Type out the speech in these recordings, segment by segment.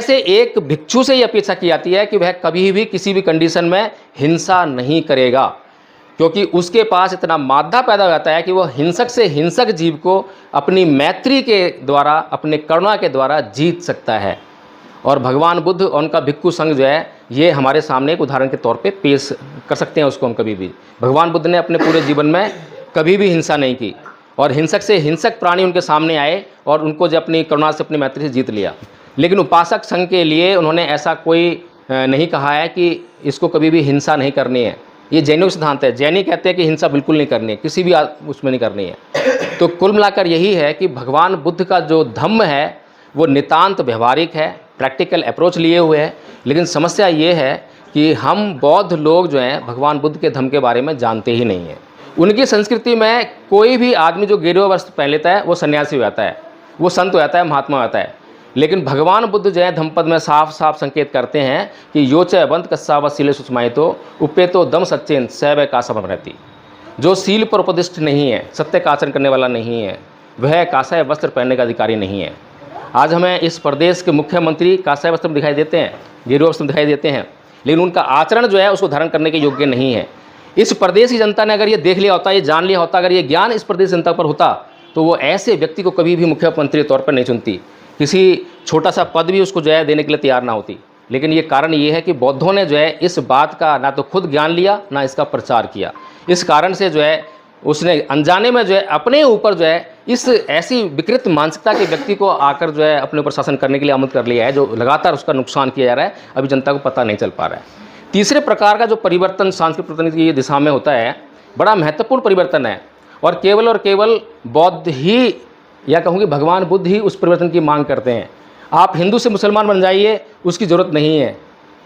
से एक भिक्षु से ये अपेक्षा की जाती है कि वह कभी भी किसी भी कंडीशन में हिंसा नहीं करेगा, क्योंकि उसके पास इतना मादा पैदा हो जाता है कि वो हिंसक से हिंसक जीव को अपनी मैत्री के द्वारा, अपने करुणा के द्वारा जीत सकता है। और भगवान बुद्ध और उनका भिक्षु संघ जो है, ये हमारे सामने एक उदाहरण के तौर पे पेश कर सकते हैं उसको हम कभी भी। भगवान बुद्ध ने अपने पूरे जीवन में कभी भी हिंसा नहीं की, और हिंसक से हिंसक प्राणी उनके सामने आए और उनको जो अपनी करुणा से, अपनी मैत्री से जीत लिया। लेकिन उपासक संघ के लिए उन्होंने ऐसा कोई नहीं कहा है कि इसको कभी भी हिंसा नहीं करनी है। ये जैनों का सिद्धांत है। जैनी कहते हैं कि हिंसा बिल्कुल नहीं करनी है, किसी भी उसमें नहीं करनी है। तो कुल मिलाकर यही है कि भगवान बुद्ध का जो धम्म है वो नितांत व्यवहारिक है, प्रैक्टिकल अप्रोच लिए हुए है। लेकिन समस्या ये है कि हम बौद्ध लोग जो हैं भगवान बुद्ध के धम्म के बारे में जानते ही नहीं हैं। उनकी संस्कृति में कोई भी आदमी जो गेरुआ वस्त्र पहन लेता है वो सन्यासी हो जाता है, वो संत हो जाता है, महात्मा हो जाता है। लेकिन भगवान बुद्ध जो है धम्मपद में साफ साफ संकेत करते हैं कि योच बंत कस्सा व सीले सुषमाई तो उपे तो दम सच्चेन सैव कासा रहती। जो सील पर उपदिष्ट नहीं है, सत्य का आचरण करने वाला नहीं है, वह कासा वस्त्र पहनने का अधिकारी नहीं है। आज हमें इस प्रदेश के मुख्यमंत्री कासा वस्त्र में दिखाई देते हैं, गेरुआ वस्त्र में दिखाई देते हैं, लेकिन उनका आचरण जो है उसको धारण करने के योग्य नहीं है। इस प्रदेश की जनता ने अगर ये देख लिया होता, ये जान लिया होता, अगर ये ज्ञान इस प्रदेश जनता पर होता, तो वो ऐसे व्यक्ति को कभी भी मुख्यमंत्री के तौर पर नहीं चुनती, किसी छोटा सा पद भी उसको जो है देने के लिए तैयार ना होती। लेकिन ये कारण ये है कि बौद्धों ने जो है इस बात का ना तो खुद ज्ञान लिया, ना इसका प्रचार किया। इस कारण से जो है उसने अनजाने में जो है अपने ऊपर जो है इस ऐसी विकृत मानसिकता के व्यक्ति को आकर जो है अपने ऊपर शासन करने के लिए आमंत्रित कर लिया है, जो लगातार उसका नुकसान किया जा रहा है। अभी जनता को पता नहीं चल पा रहा है। तीसरे प्रकार का जो परिवर्तन सांस्कृतिक प्रतिनिधि की दिशा में होता है, बड़ा महत्वपूर्ण परिवर्तन है, और केवल बौद्ध ही, या कहूँ कि भगवान बुद्ध ही उस परिवर्तन की मांग करते हैं। आप हिंदू से मुसलमान बन जाइए, उसकी ज़रूरत नहीं है,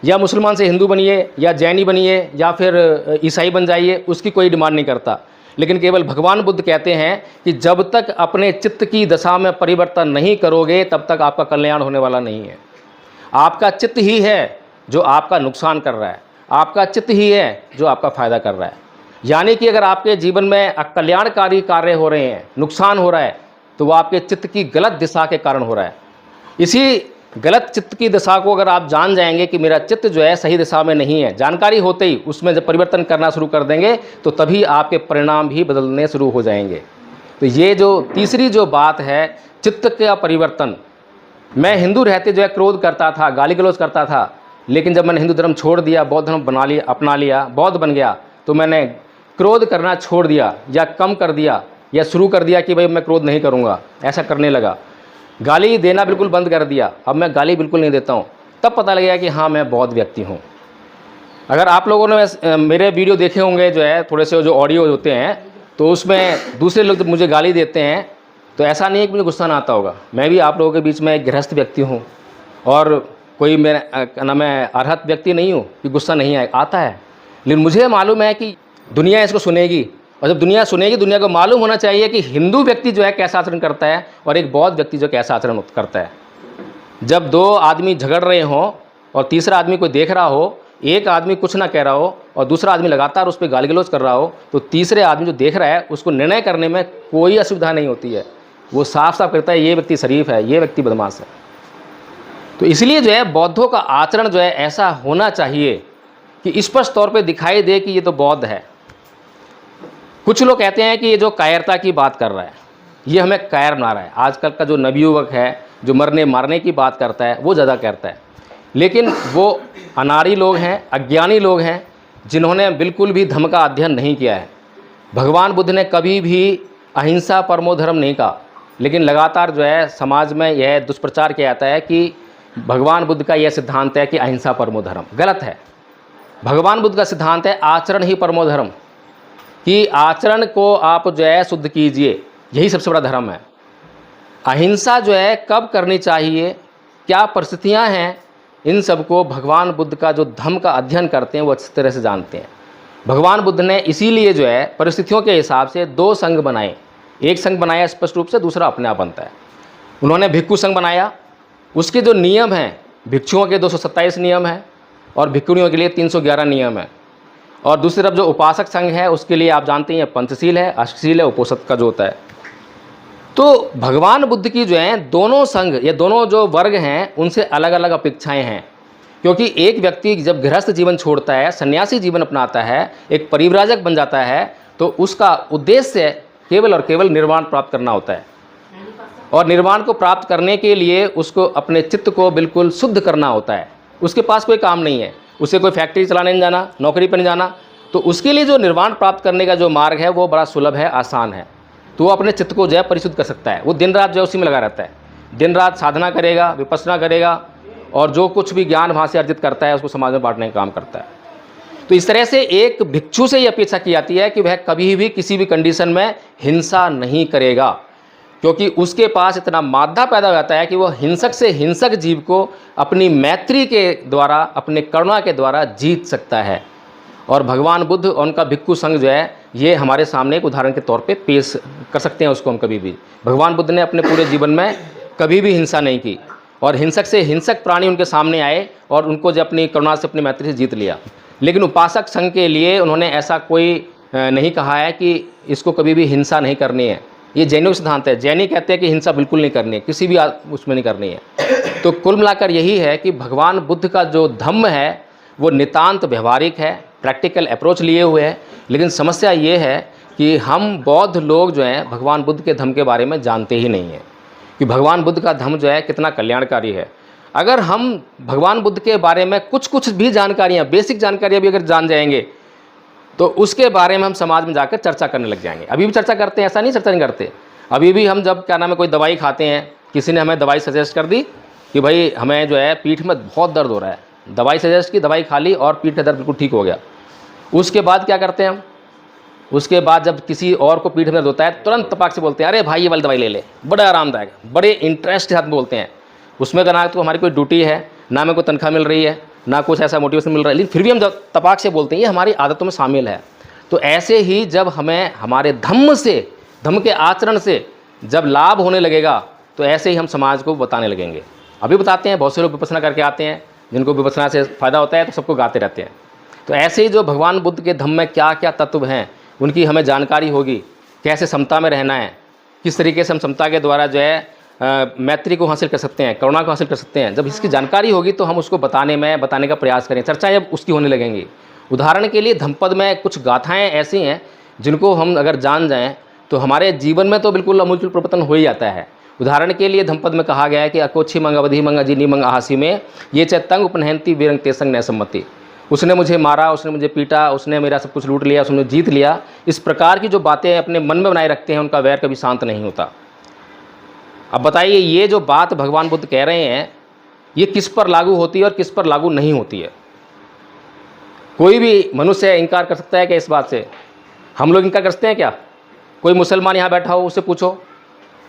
या मुसलमान से हिंदू बनिए, या जैनी बनिए, या फिर ईसाई बन जाइए, उसकी कोई डिमांड नहीं करता। लेकिन केवल भगवान बुद्ध कहते हैं कि जब तक अपने चित्त की दशा में परिवर्तन नहीं करोगे, तब तक आपका कल्याण होने वाला नहीं है। आपका चित्त ही है जो आपका नुकसान कर रहा है, आपका चित्त ही है जो आपका फ़ायदा कर रहा है। यानी कि अगर आपके जीवन में अकल्याणकारी कार्य हो रहे हैं, नुकसान हो रहा है, तो वो आपके चित्त की गलत दिशा के कारण हो रहा है। इसी गलत चित्त की दिशा को अगर आप जान जाएंगे कि मेरा चित्त जो है सही दिशा में नहीं है, जानकारी होते ही उसमें जब परिवर्तन करना शुरू कर देंगे, तो तभी आपके परिणाम भी बदलने शुरू हो जाएंगे। तो ये जो तीसरी जो बात है, चित्त का परिवर्तन। मैं हिंदू रहते जो है क्रोध करता था, गाली गलौज करता था, लेकिन जब मैंने हिंदू धर्म छोड़ दिया, बौद्ध धर्म बना लिया, अपना लिया, बौद्ध बन गया, तो मैंने क्रोध करना छोड़ दिया, या कम कर दिया, या शुरू कर दिया कि भाई मैं क्रोध नहीं करूँगा, ऐसा करने लगा। गाली देना बिल्कुल बंद कर दिया, अब मैं गाली बिल्कुल नहीं देता हूँ। तब पता लगेगा कि हाँ, मैं बौद्ध व्यक्ति हूँ। अगर आप लोगों ने मेरे वीडियो देखे होंगे, जो है थोड़े से जो ऑडियो होते हैं, तो उसमें दूसरे लोग जब मुझे गाली देते हैं, तो ऐसा नहीं है कि मुझे गुस्सा ना आता होगा। मैं भी आप लोगों के बीच में एक गृहस्थ व्यक्ति हूँ, और कोई मैं अर्हत व्यक्ति नहीं हूँ कि गुस्सा नहीं आता है। लेकिन मुझे मालूम है कि दुनिया इसको सुनेगी, और जब दुनिया सुनेगी, दुनिया को मालूम होना चाहिए कि हिंदू व्यक्ति जो है कैसा आचरण करता है और एक बौद्ध व्यक्ति जो कैसा आचरण करता है। जब दो आदमी झगड़ रहे हों और तीसरा आदमी कोई देख रहा हो, एक आदमी कुछ ना कह रहा हो और दूसरा आदमी लगातार उस पर गाली गलौज कर रहा हो, तो तीसरे आदमी जो देख रहा है उसको निर्णय करने में कोई असुविधा नहीं होती है। वो साफ साफ कहता है ये व्यक्ति शरीफ है, ये व्यक्ति बदमाश है। तो इसलिए जो है बौद्धों का आचरण जो है ऐसा होना चाहिए कि स्पष्ट तौर पे दिखाई दे कि ये तो बौद्ध है। कुछ लोग कहते हैं कि ये जो कायरता की बात कर रहा है, ये हमें कायर बना रहा है। आजकल का जो नवयुवक है, जो मरने मारने की बात करता है, वो ज़्यादा करता है। लेकिन वो अनाड़ी लोग हैं, अज्ञानी लोग हैं, जिन्होंने बिल्कुल भी धर्म का अध्ययन नहीं किया है। भगवान बुद्ध ने कभी भी अहिंसा परमो धर्म नहीं कहा, लेकिन लगातार जो है समाज में यह दुष्प्रचार किया जाता है कि भगवान बुद्ध का यह सिद्धांत है कि अहिंसा परमो धर्म। गलत है। भगवान बुद्ध का सिद्धांत है आचरण ही परमो धर्म, कि आचरण को आप जो है शुद्ध कीजिए, यही सबसे बड़ा धर्म है। अहिंसा जो है कब करनी चाहिए, क्या परिस्थितियां हैं, इन सब को भगवान बुद्ध का जो धम्म का अध्ययन करते हैं वो अच्छी तरह से जानते हैं। भगवान बुद्ध ने इसीलिए जो है परिस्थितियों के हिसाब से दो संघ बनाए। एक संघ बनाया स्पष्ट रूप से, दूसरा अपने आप बनता है। उन्होंने भिक्षु संघ बनाया, उसके जो नियम हैं, भिक्षुओं के 227 नियम हैं और भिक्षुणियों के लिए 311 नियम है। और दूसरी तरफ जो उपासक संघ है, उसके लिए आप जानते हैं पंचशील है, अष्टशील है, उपोषण का जो होता है। तो भगवान बुद्ध की जो है दोनों संघ, ये दोनों जो वर्ग हैं उनसे अलग अलग अपेक्षाएं हैं। क्योंकि एक व्यक्ति जब गृहस्थ जीवन छोड़ता है, सन्यासी जीवन अपनाता है, एक परिव्राजक बन जाता है, तो उसका उद्देश्य केवल और केवल निर्वाण प्राप्त करना होता है। और निर्वाण को प्राप्त करने के लिए उसको अपने चित्त को बिल्कुल शुद्ध करना होता है। उसके पास कोई काम नहीं है, उसे कोई फैक्ट्री चलाने नहीं जाना, नौकरी पर नहीं जाना। तो उसके लिए जो निर्वाण प्राप्त करने का जो मार्ग है वो बड़ा सुलभ है, आसान है। तो वो अपने चित्त को जो है परिशुद्ध कर सकता है। वो दिन रात जो है उसी में लगा रहता है, दिन रात साधना करेगा, विपස්සना करेगा, और जो कुछ भी ज्ञान वहाँ से अर्जित करता है उसको समाज में बांटने का काम करता है। तो इस तरह से एक भिक्षु से ये अपेक्षा की जाती है कि वह कभी भी किसी भी कंडीशन में हिंसा नहीं करेगा, क्योंकि उसके पास इतना मादा पैदा हो जाता है कि वो हिंसक से हिंसक जीव को अपनी मैत्री के द्वारा, अपने करुणा के द्वारा जीत सकता है। और भगवान बुद्ध और उनका भिक्षु संघ जो है ये हमारे सामने एक उदाहरण के तौर पे पेश कर सकते हैं उसको हम कभी भी। भगवान बुद्ध ने अपने पूरे जीवन में कभी भी हिंसा नहीं की, और हिंसक से हिंसक प्राणी उनके सामने आए और उनको जो अपनी करुणा से, अपनी मैत्री से जीत लिया। लेकिन उपासक संघ के लिए उन्होंने ऐसा कोई नहीं कहा है कि इसको कभी भी हिंसा नहीं करनी है। ये जैनों का सिद्धांत है। जैनी कहते हैं कि हिंसा बिल्कुल नहीं करनी है, किसी भी उसमें नहीं करनी है। तो कुल मिलाकर यही है कि भगवान बुद्ध का जो धम्म है वो नितांत व्यवहारिक है, प्रैक्टिकल अप्रोच लिए हुए है। लेकिन समस्या ये है कि हम बौद्ध लोग जो हैं भगवान बुद्ध के धम्म के बारे में जानते ही नहीं हैं कि भगवान बुद्ध का धम्म जो है कितना कल्याणकारी है। अगर हम भगवान बुद्ध के बारे में कुछ भी जानकारियाँ, बेसिक जानकारियाँ भी अगर जान जाएंगे तो उसके बारे में हम समाज में जाकर चर्चा करने लग जाएंगे। अभी भी चर्चा करते हैं, ऐसा नहीं चर्चा नहीं करते। अभी भी हम जब क्या नाम है कोई दवाई खाते हैं, किसी ने हमें दवाई सजेस्ट कर दी कि भाई हमें जो है पीठ में बहुत दर्द हो रहा है, दवाई सजेस्ट की, दवाई खा ली और पीठ का दर्द बिल्कुल ठीक हो गया। उसके बाद क्या करते हैं हम? उसके बाद जब किसी और को पीठ में दर्द होता है तुरंत तपाक से बोलते हैं अरे भाई ये वाली दवाई ले ले, बड़ा आरामदायक, बड़े इंटरेस्ट के साथ बोलते हैं। उसमें का ना तो हमारी कोई ड्यूटी है, ना हमें कोई तनख्वाह मिल रही है, ना कुछ ऐसा मोटिवेशन मिल रहा है, लेकिन फिर भी हम तपाक से बोलते हैं, ये हमारी आदतों में शामिल है। तो ऐसे ही जब हमें हमारे धम्म से, धम्म के आचरण से जब लाभ होने लगेगा तो ऐसे ही हम समाज को बताने लगेंगे। अभी बताते हैं, बहुत से लोग विपස්සना करके आते हैं, जिनको विपස්සना से फ़ायदा होता है तो सबको गाते रहते हैं। तो ऐसे ही जो भगवान बुद्ध के धम्म में क्या क्या तत्व हैं उनकी हमें जानकारी होगी, कैसे समता में रहना है, किस तरीके से हम समता के द्वारा जो है मैत्री को हासिल कर सकते हैं, करुणा को हासिल कर सकते हैं। जब इसकी जानकारी होगी तो हम उसको बताने का प्रयास करें, चर्चाएं जब उसकी होने लगेंगी। उदाहरण के लिए धम्मपद में कुछ गाथाएं ऐसी हैं जिनको हम अगर जान जाएं तो हमारे जीवन में तो बिल्कुल अमूलचूल परिवर्तन हो ही जाता है। उदाहरण के लिए धम्मपद में कहा गया है कि अकोच्छी मंग अवधि मंग अजीनी मंग आहासी में ये च तंग उपनहंती वीरंग तेसंग न सम्मति। उसने मुझे मारा, उसने मुझे पीटा, उसने मेरा सब कुछ लूट लिया, उसने जीत लिया। इस प्रकार की जो बातें अपने मन में बनाए रखते हैं उनका वैर कभी शांत नहीं होता। अब बताइए ये जो बात भगवान बुद्ध कह रहे हैं ये किस पर लागू होती है और किस पर लागू नहीं होती है? कोई भी मनुष्य इनकार कर सकता है क्या इस बात से? हम लोग इनकार कर सकते हैं क्या? कोई मुसलमान यहाँ बैठा हो उससे पूछो,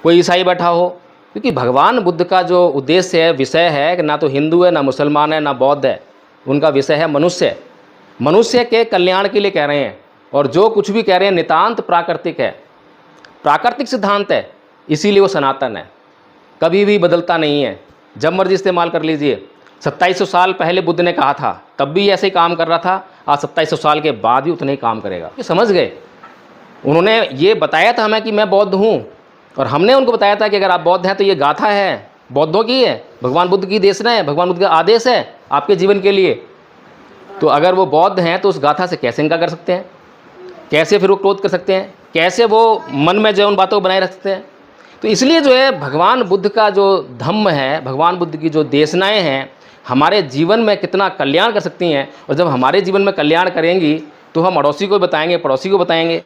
कोई ईसाई बैठा हो, क्योंकि भगवान बुद्ध का जो उद्देश्य है, विषय है कि ना तो हिंदू है, ना मुसलमान है, ना बौद्ध है, उनका विषय है मनुष्य। मनुष्य के कल्याण के लिए कह रहे हैं, और जो कुछ भी कह रहे हैं नितांत प्राकृतिक है, प्राकृतिक सिद्धांत है, इसीलिए वो सनातन है, कभी भी बदलता नहीं है। जब मर्जी इस्तेमाल कर लीजिए। 2700 साल पहले बुद्ध ने कहा था तब भी ऐसे ही काम कर रहा था, आज 2700 साल के बाद भी उतने ही काम करेगा। ये समझ गए? उन्होंने ये बताया था हमें कि मैं बौद्ध हूँ, और हमने उनको बताया था कि अगर आप बौद्ध हैं तो ये गाथा है, बौद्धों की है, भगवान बुद्ध की देशना है, भगवान बुद्ध का आदेश है आपके जीवन के लिए। तो अगर वो बौद्ध हैं तो उस गाथा से कैसे इनकार कर सकते हैं? कैसे फिर वो क्रोध कर सकते हैं? कैसे वो मन में जो उन बातों को बनाए रख सकते हैं? तो इसलिए जो है भगवान बुद्ध का जो धम्म है, भगवान बुद्ध की जो देशनाएँ हैं हमारे जीवन में कितना कल्याण कर सकती हैं। और जब हमारे जीवन में कल्याण करेंगी तो हम अड़ोसी को बताएंगे, पड़ोसी को बताएंगे।